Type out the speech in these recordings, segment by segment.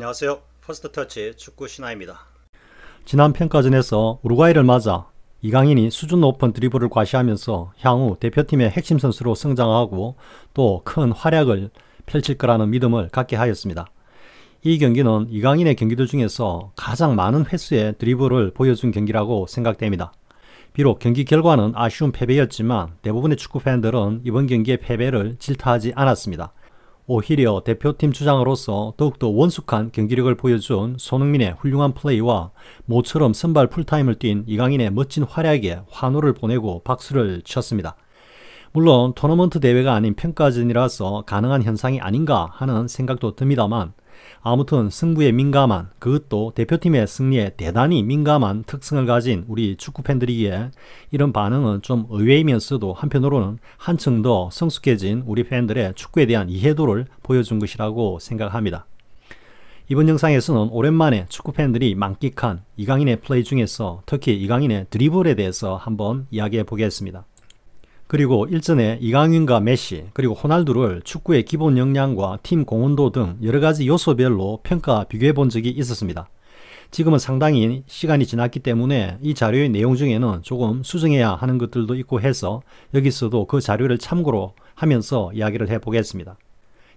안녕하세요. 퍼스트터치 축구 신하입니다. 지난 평가전에서 우루과이를 맞아 이강인이 수준 높은 드리블을 과시하면서 향후 대표팀의 핵심 선수로 성장하고 또 큰 활약을 펼칠 거라는 믿음을 갖게 하였습니다. 이 경기는 이강인의 경기들 중에서 가장 많은 횟수의 드리블을 보여준 경기라고 생각됩니다. 비록 경기 결과는 아쉬운 패배였지만 대부분의 축구 팬들은 이번 경기의 패배를 질타하지 않았습니다. 오히려 대표팀 주장으로서 더욱더 원숙한 경기력을 보여준 손흥민의 훌륭한 플레이와 모처럼 선발 풀타임을 뛴 이강인의 멋진 활약에 환호를 보내고 박수를 쳤습니다. 물론 토너먼트 대회가 아닌 평가전이라서 가능한 현상이 아닌가 하는 생각도 듭니다만 아무튼 승부에 민감한, 그것도 대표팀의 승리에 대단히 민감한 특성을 가진 우리 축구팬들이기에 이런 반응은 좀 의외이면서도 한편으로는 한층 더 성숙해진 우리 팬들의 축구에 대한 이해도를 보여준 것이라고 생각합니다. 이번 영상에서는 오랜만에 축구팬들이 만끽한 이강인의 플레이 중에서 특히 이강인의 드리블에 대해서 한번 이야기해 보겠습니다. 그리고 일전에 이강인과 메시 그리고 호날두를 축구의 기본 역량과 팀 공헌도 등 여러가지 요소별로 평가 비교해 본 적이 있었습니다. 지금은 상당히 시간이 지났기 때문에 이 자료의 내용 중에는 조금 수정해야 하는 것들도 있고 해서 여기서도 그 자료를 참고로 하면서 이야기를 해 보겠습니다.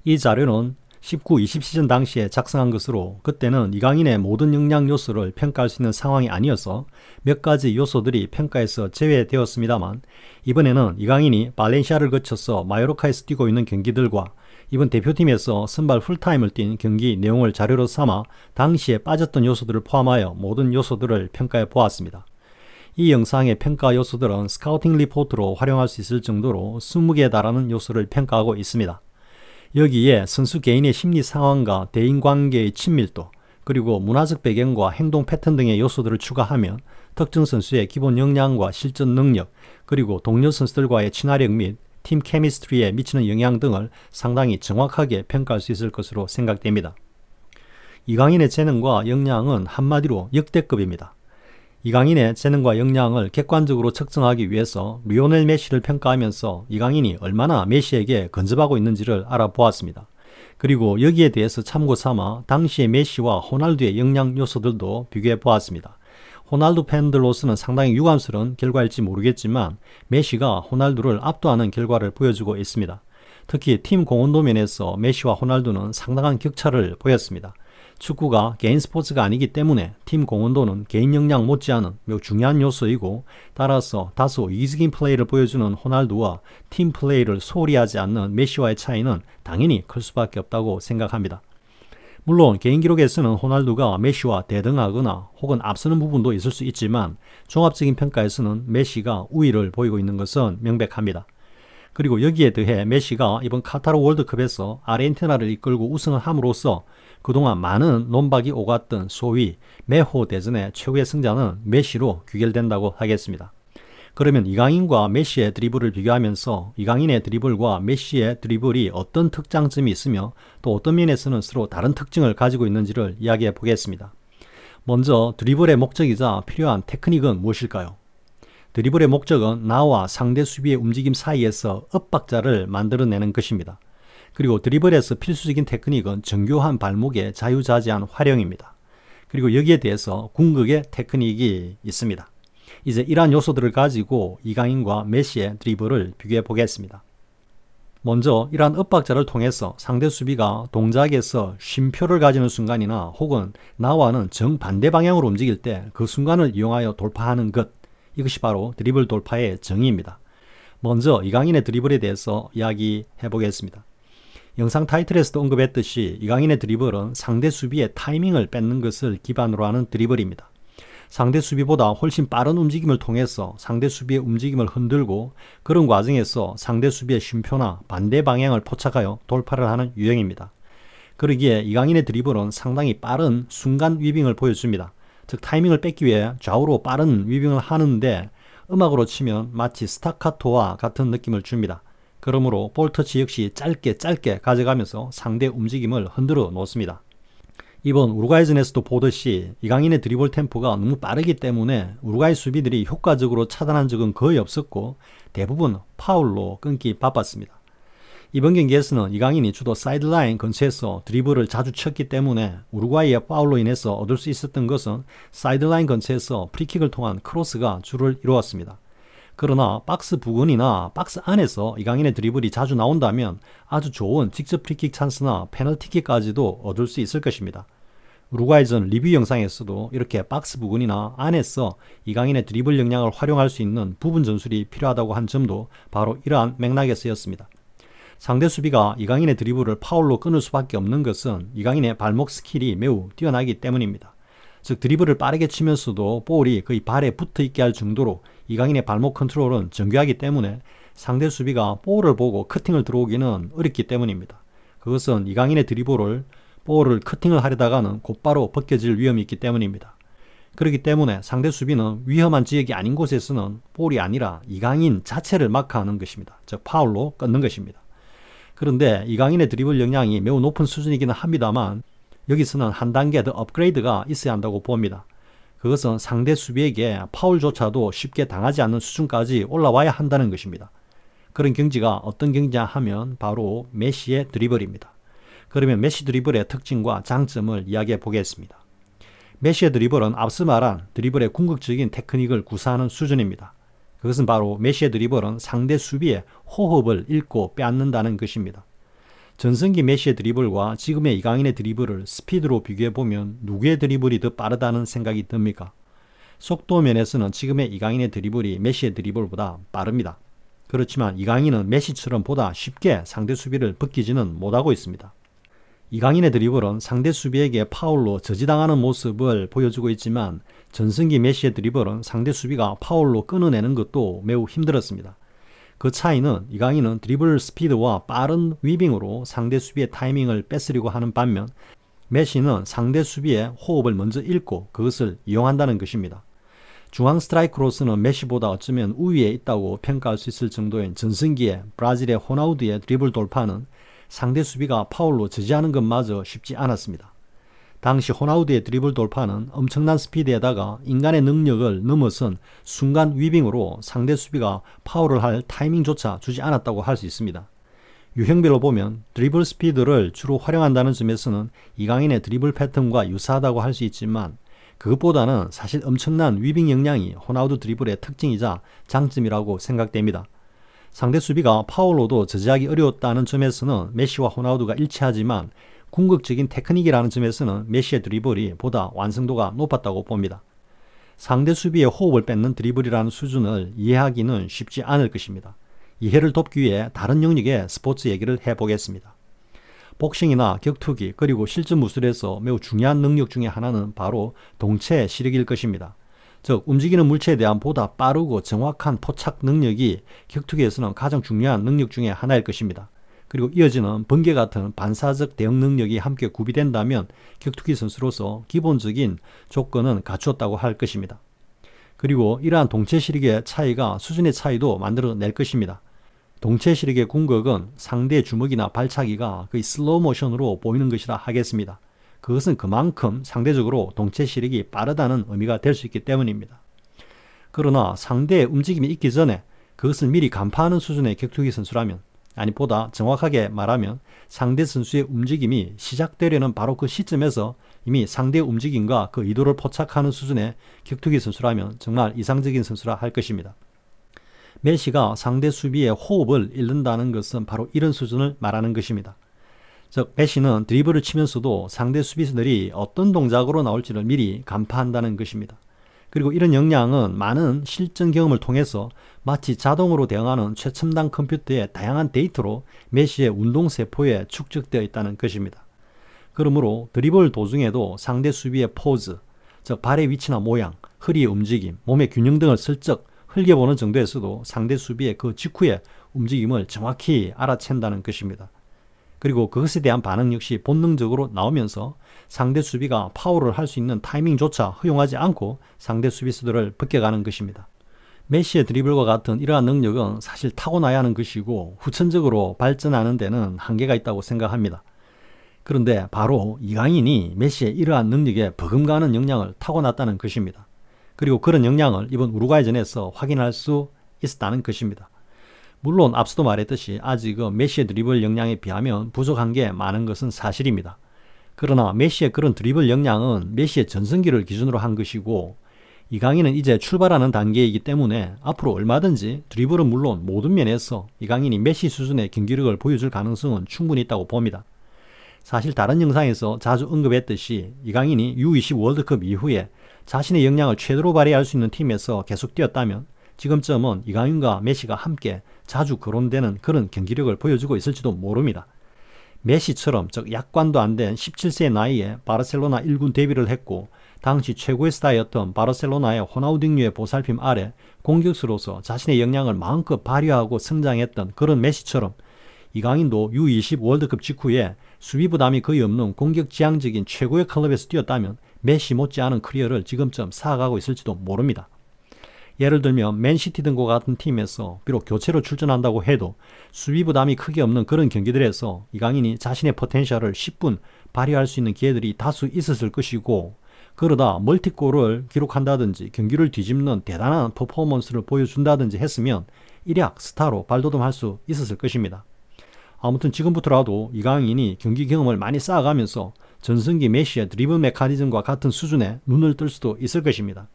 이 자료는 19-20 시즌 당시에 작성한 것으로 그때는 이강인의 모든 역량 요소를 평가할 수 있는 상황이 아니어서 몇 가지 요소들이 평가에서 제외되었습니다만 이번에는 이강인이 발렌시아를 거쳐서 마요르카에서 뛰고 있는 경기들과 이번 대표팀에서 선발 풀타임을 뛴 경기 내용을 자료로 삼아 당시에 빠졌던 요소들을 포함하여 모든 요소들을 평가해 보았습니다. 이 영상의 평가 요소들은 스카우팅 리포트로 활용할 수 있을 정도로 20개에 달하는 요소를 평가하고 있습니다. 여기에 선수 개인의 심리 상황과 대인관계의 친밀도, 그리고 문화적 배경과 행동 패턴 등의 요소들을 추가하면 특정 선수의 기본 역량과 실전 능력, 그리고 동료 선수들과의 친화력 및 팀 케미스트리에 미치는 영향 등을 상당히 정확하게 평가할 수 있을 것으로 생각됩니다. 이강인의 재능과 역량은 한마디로 역대급입니다. 이강인의 재능과 역량을 객관적으로 측정하기 위해서 리오넬 메시를 평가하면서 이강인이 얼마나 메시에게 근접하고 있는지를 알아보았습니다. 그리고 여기에 대해서 참고 삼아 당시의 메시와 호날두의 역량 요소들도 비교해 보았습니다. 호날두 팬들로서는 상당히 유감스러운 결과일지 모르겠지만 메시가 호날두를 압도하는 결과를 보여주고 있습니다. 특히 팀 공헌도 면에서 메시와 호날두는 상당한 격차를 보였습니다. 축구가 개인 스포츠가 아니기 때문에 팀 공헌도는 개인 역량 못지않은 매우 중요한 요소이고 따라서 다소 이기적인 플레이를 보여주는 호날두와 팀 플레이를 소홀히 하지 않는 메시와의 차이는 당연히 클 수밖에 없다고 생각합니다. 물론 개인 기록에서는 호날두가 메시와 대등하거나 혹은 앞서는 부분도 있을 수 있지만 종합적인 평가에서는 메시가 우위를 보이고 있는 것은 명백합니다. 그리고 여기에 더해 메시가 이번 카타르 월드컵에서 아르헨티나를 이끌고 우승을 함으로써 그동안 많은 논박이 오갔던 소위 메호 대전의 최고의 승자는 메시로 귀결된다고 하겠습니다. 그러면 이강인과 메시의 드리블을 비교하면서 이강인의 드리블과 메시의 드리블이 어떤 특장점이 있으며 또 어떤 면에서는 서로 다른 특징을 가지고 있는지를 이야기해 보겠습니다. 먼저 드리블의 목적이자 필요한 테크닉은 무엇일까요? 드리블의 목적은 나와 상대 수비의 움직임 사이에서 엇박자를 만들어내는 것입니다. 그리고 드리블에서 필수적인 테크닉은 정교한 발목의 자유자재한 활용입니다. 그리고 여기에 대해서 궁극의 테크닉이 있습니다. 이제 이러한 요소들을 가지고 이강인과 메시의 드리블을 비교해 보겠습니다. 먼저 이러한 엇박자를 통해서 상대 수비가 동작에서 쉼표를 가지는 순간이나 혹은 나와는 정반대 방향으로 움직일 때 그 순간을 이용하여 돌파하는 것, 이것이 바로 드리블 돌파의 정의입니다. 먼저 이강인의 드리블에 대해서 이야기해 보겠습니다. 영상 타이틀에서도 언급했듯이 이강인의 드리블은 상대 수비의 타이밍을 뺏는 것을 기반으로 하는 드리블입니다. 상대 수비보다 훨씬 빠른 움직임을 통해서 상대 수비의 움직임을 흔들고 그런 과정에서 상대 수비의 쉼표나 반대 방향을 포착하여 돌파를 하는 유형입니다. 그러기에 이강인의 드리블은 상당히 빠른 순간 위빙을 보여줍니다. 즉 타이밍을 뺏기 위해 좌우로 빠른 위빙을 하는데 음악으로 치면 마치 스타카토와 같은 느낌을 줍니다. 그러므로 볼터치 역시 짧게 가져가면서 상대 움직임을 흔들어 놓습니다. 이번 우루과이전에서도 보듯이 이강인의 드리블 템포가 너무 빠르기 때문에 우루과이 수비들이 효과적으로 차단한 적은 거의 없었고 대부분 파울로 끊기 바빴습니다. 이번 경기에서는 이강인이 주로 사이드라인 근처에서 드리블을 자주 쳤기 때문에 우루과이의 파울로 인해서 얻을 수 있었던 것은 사이드라인 근처에서 프리킥을 통한 크로스가 주를 이루었습니다. 그러나 박스 부근이나 박스 안에서 이강인의 드리블이 자주 나온다면 아주 좋은 직접 프리킥 찬스나 페널티킥까지도 얻을 수 있을 것입니다. 우루과이전 리뷰 영상에서도 이렇게 박스 부근이나 안에서 이강인의 드리블 역량을 활용할 수 있는 부분 전술이 필요하다고 한 점도 바로 이러한 맥락에서였습니다. 상대 수비가 이강인의 드리블을 파울로 끊을 수밖에 없는 것은 이강인의 발목 스킬이 매우 뛰어나기 때문입니다. 즉 드리블을 빠르게 치면서도 볼이 거의 발에 붙어 있게 할 정도로 이강인의 발목 컨트롤은 정교하기 때문에 상대 수비가 볼을 보고 커팅을 들어오기는 어렵기 때문입니다. 그것은 이강인의 드리블을 볼을 커팅을 하려다가는 곧바로 벗겨질 위험이 있기 때문입니다. 그렇기 때문에 상대 수비는 위험한 지역이 아닌 곳에서는 볼이 아니라 이강인 자체를 마크하는 것입니다. 즉 파울로 끊는 것입니다. 그런데 이강인의 드리블 역량이 매우 높은 수준이기는 합니다만 여기서는 한 단계 더 업그레이드가 있어야 한다고 봅니다. 그것은 상대 수비에게 파울조차도 쉽게 당하지 않는 수준까지 올라와야 한다는 것입니다. 그런 경지가 어떤 경지냐 하면 바로 메시의 드리블입니다. 그러면 메시 드리블의 특징과 장점을 이야기해 보겠습니다. 메시의 드리블은 앞서 말한 드리블의 궁극적인 테크닉을 구사하는 수준입니다. 그것은 바로 메시의 드리블은 상대 수비의 호흡을 읽고 빼앗는다는 것입니다. 전성기 메시의 드리블과 지금의 이강인의 드리블을 스피드로 비교해보면 누구의 드리블이 더 빠르다는 생각이 듭니까? 속도 면에서는 지금의 이강인의 드리블이 메시의 드리블보다 빠릅니다. 그렇지만 이강인은 메시처럼 보다 쉽게 상대 수비를 벗기지는 못하고 있습니다. 이강인의 드리블은 상대 수비에게 파울로 저지당하는 모습을 보여주고 있지만 전성기 메시의 드리블은 상대 수비가 파울로 끊어내는 것도 매우 힘들었습니다. 그 차이는 이강인은 드리블 스피드와 빠른 위빙으로 상대 수비의 타이밍을 뺏으려고 하는 반면 메시는 상대 수비의 호흡을 먼저 읽고 그것을 이용한다는 것입니다. 중앙 스트라이커로서는 메시보다 어쩌면 우위에 있다고 평가할 수 있을 정도인 전성기의 브라질의 호나우두의 드리블 돌파는 상대 수비가 파울로 저지하는 것마저 쉽지 않았습니다. 당시 호나우두의 드리블 돌파는 엄청난 스피드에다가 인간의 능력을 넘어선 순간 위빙으로 상대 수비가 파울을 할 타이밍조차 주지 않았다고 할 수 있습니다. 유형별로 보면 드리블 스피드를 주로 활용한다는 점에서는 이강인의 드리블 패턴과 유사하다고 할 수 있지만 그것보다는 사실 엄청난 위빙 역량이 호나우두 드리블의 특징이자 장점이라고 생각됩니다. 상대 수비가 파울로도 저지하기 어려웠다는 점에서는 메시와 호나우두가 일치하지만 궁극적인 테크닉이라는 점에서는 메시의 드리블이 보다 완성도가 높았다고 봅니다. 상대 수비의 호흡을 뺏는 드리블이라는 수준을 이해하기는 쉽지 않을 것입니다. 이해를 돕기 위해 다른 영역의 스포츠 얘기를 해보겠습니다. 복싱이나 격투기 그리고 실전 무술에서 매우 중요한 능력 중에 하나는 바로 동체 시력일 것입니다. 즉 움직이는 물체에 대한 보다 빠르고 정확한 포착 능력이 격투기에서는 가장 중요한 능력 중에 하나일 것입니다. 그리고 이어지는 번개 같은 반사적 대응 능력이 함께 구비된다면 격투기 선수로서 기본적인 조건은 갖추었다고 할 것입니다. 그리고 이러한 동체 시력의 차이가 수준의 차이도 만들어낼 것입니다. 동체 시력의 궁극은 상대의 주먹이나 발차기가 거의 슬로우 모션으로 보이는 것이라 하겠습니다. 그것은 그만큼 상대적으로 동체 시력이 빠르다는 의미가 될 수 있기 때문입니다. 그러나 상대의 움직임이 있기 전에 그것을 미리 간파하는 수준의 격투기 선수라면 아니 보다 정확하게 말하면 상대 선수의 움직임이 시작되려는 바로 그 시점에서 이미 상대의 움직임과 그 의도를 포착하는 수준의 격투기 선수라면 정말 이상적인 선수라 할 것입니다. 메시가 상대 수비의 호흡을 잃는다는 것은 바로 이런 수준을 말하는 것입니다. 즉 메시는 드리블을 치면서도 상대 수비수들이 어떤 동작으로 나올지를 미리 간파한다는 것입니다. 그리고 이런 역량은 많은 실전 경험을 통해서 마치 자동으로 대응하는 최첨단 컴퓨터의 다양한 데이터로 메시의 운동세포에 축적되어 있다는 것입니다. 그러므로 드리블 도중에도 상대 수비의 포즈, 즉 발의 위치나 모양, 허리의 움직임, 몸의 균형 등을 슬쩍 흘겨보는 정도에서도 상대 수비의 그 직후의 움직임을 정확히 알아챈다는 것입니다. 그리고 그것에 대한 반응 역시 본능적으로 나오면서 상대 수비가 파울을 할 수 있는 타이밍조차 허용하지 않고 상대 수비수들을 벗겨가는 것입니다. 메시의 드리블과 같은 이러한 능력은 사실 타고나야 하는 것이고 후천적으로 발전하는 데는 한계가 있다고 생각합니다. 그런데 바로 이강인이 메시의 이러한 능력에 버금가는 역량을 타고났다는 것입니다. 그리고 그런 역량을 이번 우루과이전에서 확인할 수 있었다는 것입니다. 물론 앞서도 말했듯이 아직은 메시의 드리블 역량에 비하면 부족한 게 많은 것은 사실입니다. 그러나 메시의 그런 드리블 역량은 메시의 전성기를 기준으로 한 것이고 이강인은 이제 출발하는 단계이기 때문에 앞으로 얼마든지 드리블은 물론 모든 면에서 이강인이 메시 수준의 경기력을 보여줄 가능성은 충분히 있다고 봅니다. 사실 다른 영상에서 자주 언급했듯이 이강인이 U20 월드컵 이후에 자신의 역량을 최대로 발휘할 수 있는 팀에서 계속 뛰었다면 지금쯤은 이강인과 메시가 함께 자주 거론되는 그런 경기력을 보여주고 있을지도 모릅니다. 메시처럼 즉 약관도 안 된 17세의 나이에 바르셀로나 1군 데뷔를 했고 당시 최고의 스타였던 바르셀로나의 호나우딩요의 보살핌 아래 공격수로서 자신의 역량을 마음껏 발휘하고 성장했던 그런 메시처럼 이강인도 U20 월드컵 직후에 수비 부담이 거의 없는 공격 지향적인 최고의 클럽에서 뛰었다면 메시 못지않은 커리어를 지금쯤 쌓아가고 있을지도 모릅니다. 예를 들면 맨시티 등과 같은 팀에서 비록 교체로 출전한다고 해도 수비 부담이 크게 없는 그런 경기들에서 이강인이 자신의 포텐셜을 10분 발휘할 수 있는 기회들이 다수 있었을 것이고 그러다 멀티골을 기록한다든지 경기를 뒤집는 대단한 퍼포먼스를 보여준다든지 했으면 일약 스타로 발돋움할 수 있었을 것입니다. 아무튼 지금부터라도 이강인이 경기 경험을 많이 쌓아가면서 전성기 메시의 드리블 메커니즘과 같은 수준에 눈을 뜰 수도 있을 것입니다.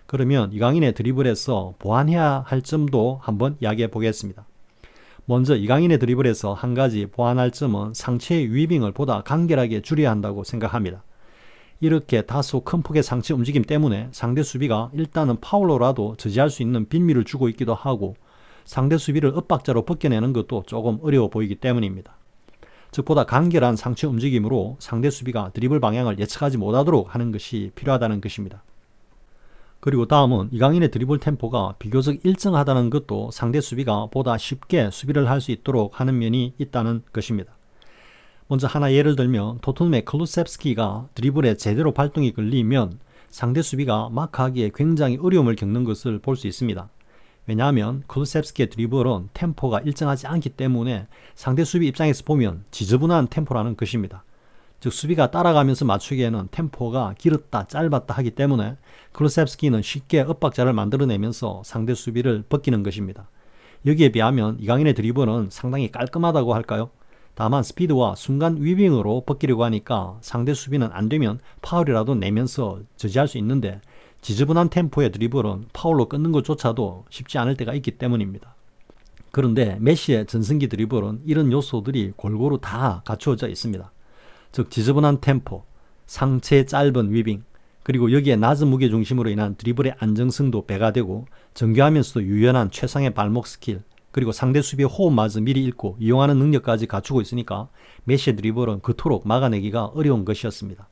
그러면 이강인의 드리블에서 보완해야 할 점도 한번 이야기해 보겠습니다. 먼저 이강인의 드리블에서 한 가지 보완할 점은 상체의 위빙을 보다 간결하게 줄여야 한다고 생각합니다. 이렇게 다소 큰 폭의 상체 움직임 때문에 상대 수비가 일단은 파울로라도 저지할 수 있는 빌미를 주고 있기도 하고 상대 수비를 엇박자로 벗겨내는 것도 조금 어려워 보이기 때문입니다. 즉 보다 간결한 상체 움직임으로 상대 수비가 드리블 방향을 예측하지 못하도록 하는 것이 필요하다는 것입니다. 그리고 다음은 이강인의 드리블 템포가 비교적 일정하다는 것도 상대 수비가 보다 쉽게 수비를 할 수 있도록 하는 면이 있다는 것입니다. 먼저 하나 예를 들면 토트넘의 클루셉스키가 드리블에 제대로 발동이 걸리면 상대 수비가 마크하기에 굉장히 어려움을 겪는 것을 볼 수 있습니다. 왜냐하면 클루셉스키의 드리블은 템포가 일정하지 않기 때문에 상대 수비 입장에서 보면 지저분한 템포라는 것입니다. 즉 수비가 따라가면서 맞추기에는 템포가 길었다 짧았다 하기 때문에 클루셉스키는 쉽게 엇박자를 만들어내면서 상대 수비를 벗기는 것입니다. 여기에 비하면 이강인의 드리블은 상당히 깔끔하다고 할까요? 다만 스피드와 순간 위빙으로 벗기려고 하니까 상대 수비는 안되면 파울이라도 내면서 저지할 수 있는데 지저분한 템포의 드리블은 파울로 끊는 것조차도 쉽지 않을 때가 있기 때문입니다. 그런데 메시의 전성기 드리블은 이런 요소들이 골고루 다 갖추어져 있습니다. 즉 지저분한 템포, 상체 짧은 위빙, 그리고 여기에 낮은 무게중심으로 인한 드리블의 안정성도 배가 되고 정교하면서도 유연한 최상의 발목 스킬, 그리고 상대 수비의 호흡마저 미리 읽고 이용하는 능력까지 갖추고 있으니까 메시의 드리블은 그토록 막아내기가 어려운 것이었습니다.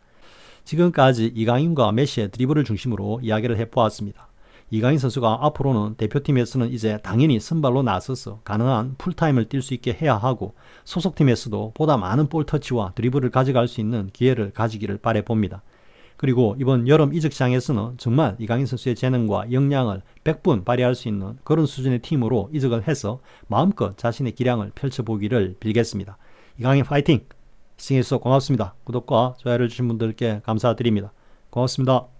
지금까지 이강인과 메시의 드리블을 중심으로 이야기를 해보았습니다. 이강인 선수가 앞으로는 대표팀에서는 이제 당연히 선발로 나서서 가능한 풀타임을 뛸 수 있게 해야 하고 소속팀에서도 보다 많은 볼 터치와 드리블을 가져갈 수 있는 기회를 가지기를 바라봅니다. 그리고 이번 여름 이적 시장에서는 정말 이강인 선수의 재능과 역량을 100분 발휘할 수 있는 그런 수준의 팀으로 이적을 해서 마음껏 자신의 기량을 펼쳐보기를 빌겠습니다. 이강인 파이팅! 시청해주셔서 고맙습니다. 구독과 좋아요를 주신 분들께 감사드립니다. 고맙습니다.